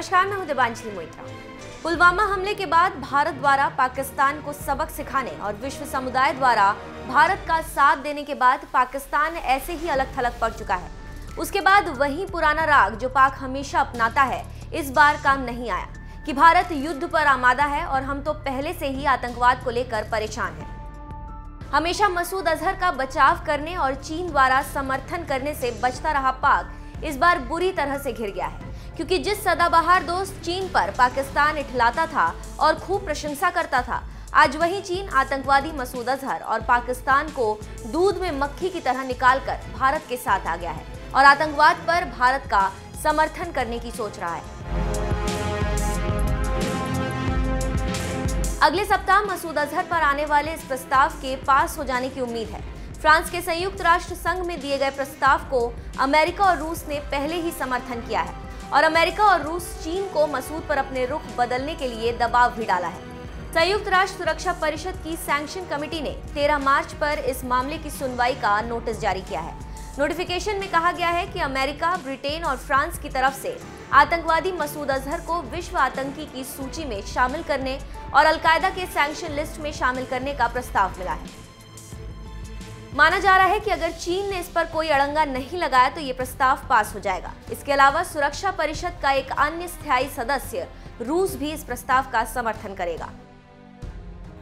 नमस्कार, मैं हूं देवांजलि मोइत्रा। पुलवामा हमले के बाद भारत द्वारा पाकिस्तान को सबक सिखाने और विश्व समुदाय द्वारा भारत का साथ देने के बाद पाकिस्तान ऐसे ही अलग थलग पड़ चुका है। उसके बाद वही पुराना राग जो पाक हमेशा अपनाता है, इस बार काम नहीं आया कि भारत युद्ध पर आमादा है और हम तो पहले से ही आतंकवाद को लेकर परेशान हैं। हमेशा मसूद अजहर का बचाव करने और चीन द्वारा समर्थन करने से बचता रहा पाक इस बार बुरी तरह से घिर गया है, क्योंकि जिस सदाबहार दोस्त चीन पर पाकिस्तान इठलाता था और खूब प्रशंसा करता था, आज वही चीन आतंकवादी मसूद अजहर और पाकिस्तान को दूध में मक्खी की तरह निकालकर भारत के साथ आ गया है और आतंकवाद पर भारत का समर्थन करने की सोच रहा है। अगले सप्ताह मसूद अजहर पर आने वाले इस प्रस्ताव के पास हो जाने की उम्मीद है। फ्रांस के संयुक्त राष्ट्र संघ में दिए गए प्रस्ताव को अमेरिका और रूस ने पहले ही समर्थन किया है और अमेरिका और रूस चीन को मसूद पर अपने रुख बदलने के लिए दबाव भी डाला है। संयुक्त राष्ट्र सुरक्षा परिषद की सैंक्शन कमेटी ने 13 मार्च पर इस मामले की सुनवाई का नोटिस जारी किया है। नोटिफिकेशन में कहा गया है कि अमेरिका, ब्रिटेन और फ्रांस की तरफ से आतंकवादी मसूद अजहर को विश्व आतंकी की सूची में शामिल करने और अलकायदा के सैंक्शन लिस्ट में शामिल करने का प्रस्ताव मिला है। माना जा रहा है कि अगर चीन ने इस पर कोई अड़ंगा नहीं लगाया तो ये प्रस्ताव पास हो जाएगा। इसके अलावा सुरक्षा परिषद का एक अन्य स्थायी सदस्य रूस भी इस प्रस्ताव का समर्थन करेगा।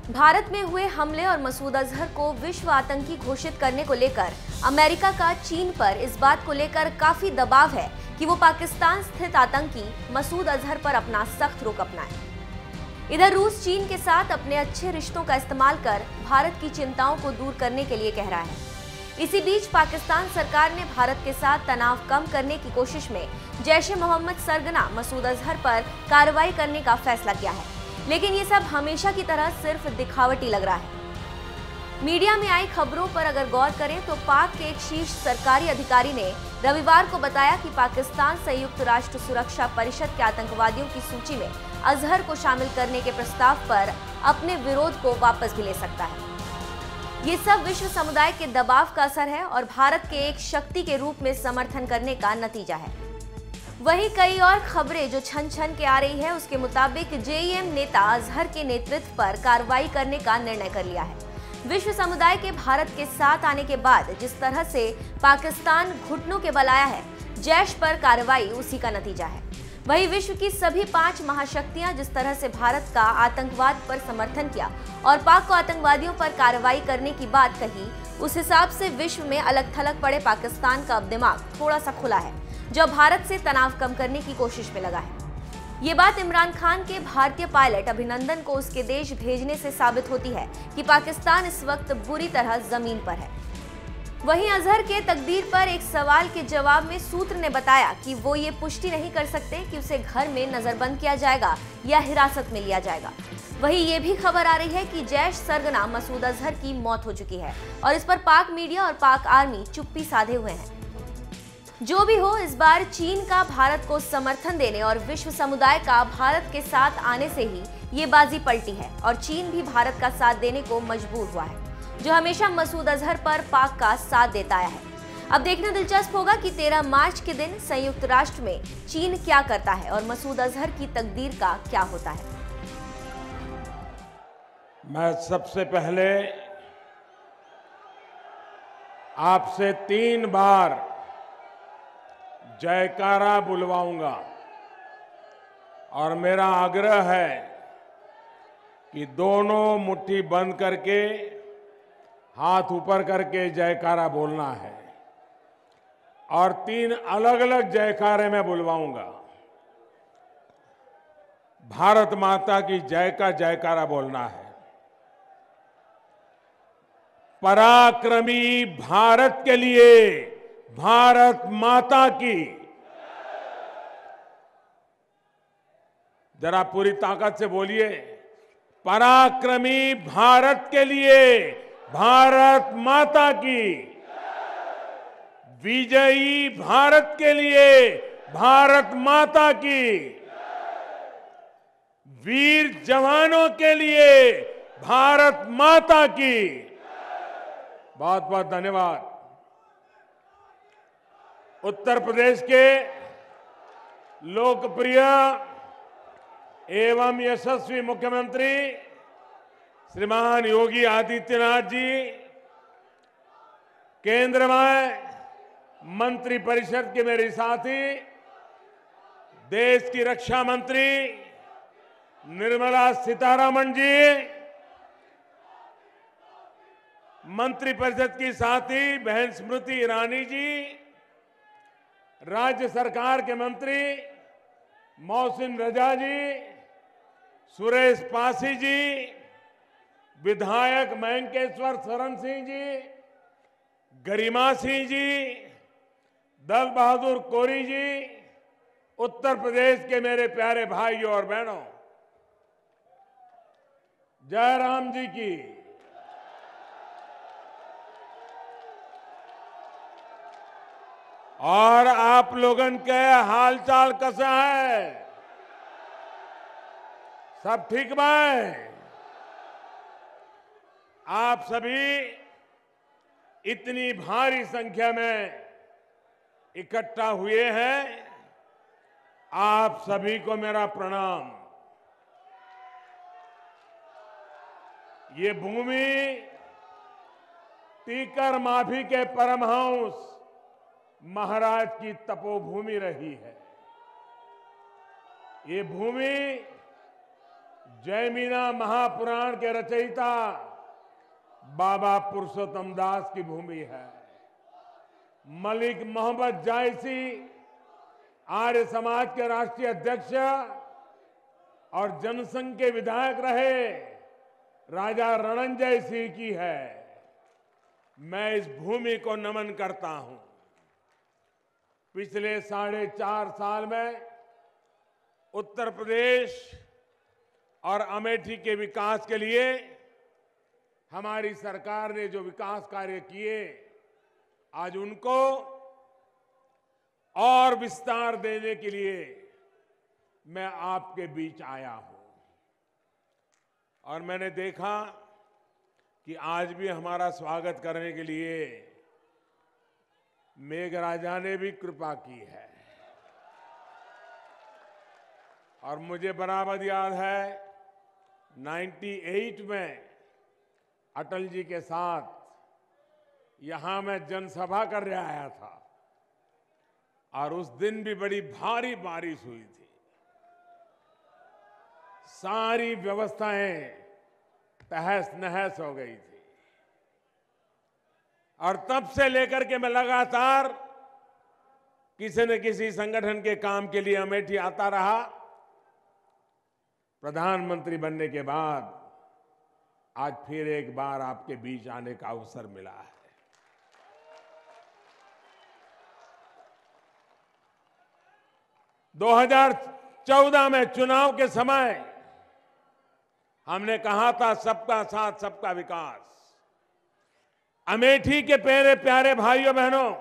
भारत में हुए हमले और मसूद अजहर को विश्व आतंकी घोषित करने को लेकर अमेरिका का चीन पर इस बात को लेकर काफी दबाव है कि वो पाकिस्तान स्थित आतंकी मसूद अजहर पर अपना सख्त रुख अपनाए। इधर रूस चीन के साथ अपने अच्छे रिश्तों का इस्तेमाल कर भारत की चिंताओं को दूर करने के लिए कह रहा है। इसी बीच पाकिस्तान सरकार ने भारत के साथ तनाव कम करने की कोशिश में जैश-ए-मोहम्मद सरगना मसूद अजहर पर कार्रवाई करने का फैसला किया है, लेकिन ये सब हमेशा की तरह सिर्फ दिखावटी लग रहा है। मीडिया में आई खबरों पर अगर गौर करें तो पाक के एक शीर्ष सरकारी अधिकारी ने रविवार को बताया कि पाकिस्तान संयुक्त राष्ट्र सुरक्षा परिषद के आतंकवादियों की सूची में अजहर को शामिल करने के प्रस्ताव पर अपने विरोध को वापस भी ले सकता है। ये सब विश्व समुदाय के दबाव का असर है और भारत के एक शक्ति के रूप में समर्थन करने का नतीजा है। वहीं कई और खबरें जो छन छन के आ रही है, उसके मुताबिक जेईएम नेता अजहर के नेतृत्व पर कार्रवाई करने का निर्णय कर लिया है। विश्व समुदाय के भारत के साथ आने के बाद जिस तरह से पाकिस्तान घुटनों के बल आया है, जैश पर कार्रवाई उसी का नतीजा है। वहीं विश्व की सभी 5 महाशक्तियां जिस तरह से भारत का आतंकवाद पर समर्थन किया और पाक को आतंकवादियों पर कार्रवाई करने की बात कही, उस हिसाब से विश्व में अलग थलग पड़े पाकिस्तान का अब दिमाग थोड़ा सा खुला है, जो भारत से तनाव कम करने की कोशिश में लगा है। ये बात इमरान खान के भारतीय पायलट अभिनंदन को उसके देश भेजने से साबित होती है कि पाकिस्तान इस वक्त बुरी तरह जमीन पर है। वहीं अजहर के तकदीर पर एक सवाल के जवाब में सूत्र ने बताया कि वो ये पुष्टि नहीं कर सकते कि उसे घर में नजरबंद किया जाएगा या हिरासत में लिया जाएगा। वहीं ये भी खबर आ रही है कि जैश सरगना मसूद अजहर की मौत हो चुकी है और इस पर पाक मीडिया और पाक आर्मी चुप्पी साधे हुए हैं। जो भी हो, इस बार चीन का भारत को समर्थन देने और विश्व समुदाय का भारत के साथ आने से ही ये बाजी पलटी है और चीन भी भारत का साथ देने को मजबूर हुआ है, जो हमेशा मसूद अजहर पर पाक का साथ देता आया है। अब देखना दिलचस्प होगा कि 13 मार्च के दिन संयुक्त राष्ट्र में चीन क्या करता है और मसूद अजहर की तकदीर का क्या होता है। मैं सबसे पहले आपसे 3 बार जयकारा बुलवाऊंगा और मेरा आग्रह है कि दोनों मुट्ठी बंद करके हाथ ऊपर करके जयकारा बोलना है और 3 अलग अलग जयकारे मैं बुलवाऊंगा। भारत माता की जय का जयकारा बोलना है। पराक्रमी भारत के लिए भारत माता की, जरा पूरी ताकत से बोलिए, पराक्रमी भारत के लिए भारत माता की, विजयी भारत के लिए भारत माता की, वीर जवानों के लिए भारत माता की। बहुत बहुत धन्यवाद। उत्तर प्रदेश के लोकप्रिय एवं यशस्वी मुख्यमंत्री श्रीमान योगी आदित्यनाथ जी, केंद्र में मंत्रिपरिषद के मेरे साथी, देश की रक्षा मंत्री निर्मला सीतारमण जी, मंत्रिपरिषद की साथी बहन स्मृति ईरानी जी, राज्य सरकार के मंत्री मोहसिन रजा जी, सुरेश पासी जी, विधायक मयंकेश्वर शरण सिंह जी, गरिमा सिंह जी, दल बहादुर कोरी जी, उत्तर प्रदेश के मेरे प्यारे भाइयों और बहनों, जय राम जी की। और आप लोगन के हालचाल कैसा है? सब ठीक बा? आप सभी इतनी भारी संख्या में इकट्ठा हुए हैं, आप सभी को मेरा प्रणाम। ये भूमि टीकर माफी के परमहंस महाराज की तपोभूमि रही है। ये भूमि जयमीना महापुराण के रचयिता बाबा पुरुषोत्तम दास की भूमि है। मलिक मोहम्मद जायसी आर्य समाज के राष्ट्रीय अध्यक्ष और जनसंघ के विधायक रहे राजा रणंजय सिंह की है। मैं इस भूमि को नमन करता हूं। पिछले 4.5 साल में उत्तर प्रदेश और अमेठी के विकास के लिए हमारी सरकार ने जो विकास कार्य किए, आज उनको और विस्तार देने के लिए मैं आपके बीच आया हूं। और मैंने देखा कि आज भी हमारा स्वागत करने के लिए मेघराजा ने भी कृपा की है। और मुझे बराबर याद है 98 में अटल जी के साथ यहां मैं जनसभा करने आया था और उस दिन भी बड़ी भारी बारिश हुई थी। सारी व्यवस्थाएं तहस नहस हो गई थी। और तब से लेकर के मैं लगातार किसी न किसी संगठन के काम के लिए अमेठी आता रहा। प्रधानमंत्री बनने के बाद आज फिर एक बार आपके बीच आने का अवसर मिला है। दो 2014 में चुनाव के समय हमने कहा था सबका साथ सबका विकास। अमेठी के प्यारे प्यारे भाइयों बहनों,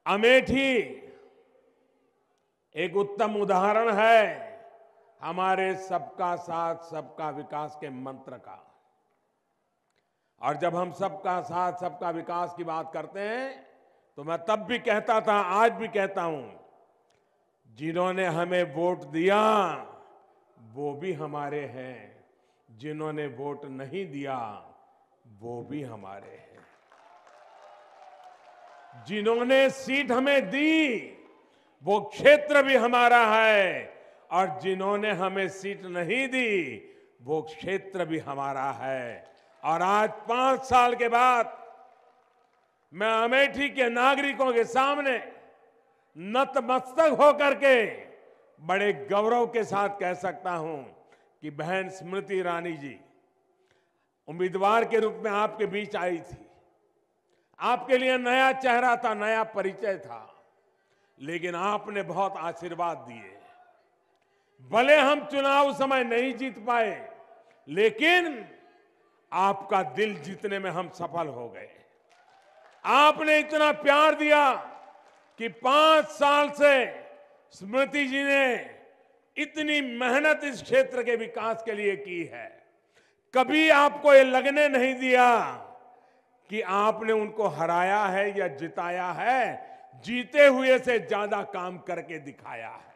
अमेठी एक उत्तम उदाहरण है हमारे सबका साथ सबका विकास के मंत्र का। और जब हम सबका साथ सबका विकास की बात करते हैं तो मैं तब भी कहता था, आज भी कहता हूं, जिन्होंने हमें वोट दिया वो भी हमारे हैं, जिन्होंने वोट नहीं दिया वो भी हमारे हैं। जिन्होंने सीट हमें दी वो क्षेत्र भी हमारा है, और जिन्होंने हमें सीट नहीं दी वो क्षेत्र भी हमारा है। और आज 5 साल के बाद मैं अमेठी के नागरिकों के सामने नतमस्तक होकर के बड़े गौरव के साथ कह सकता हूं कि बहन स्मृति ईरानी जी उम्मीदवार के रूप में आपके बीच आई थी। आपके लिए नया चेहरा था, नया परिचय था, लेकिन आपने बहुत आशीर्वाद दिए। भले हम चुनाव समय नहीं जीत पाए, लेकिन आपका दिल जीतने में हम सफल हो गए। आपने इतना प्यार दिया कि 5 साल से स्मृति जी ने इतनी मेहनत इस क्षेत्र के विकास के लिए की है। कभी आपको ये लगने नहीं दिया कि आपने उनको हराया है या जिताया है। जीते हुए से ज्यादा काम करके दिखाया है।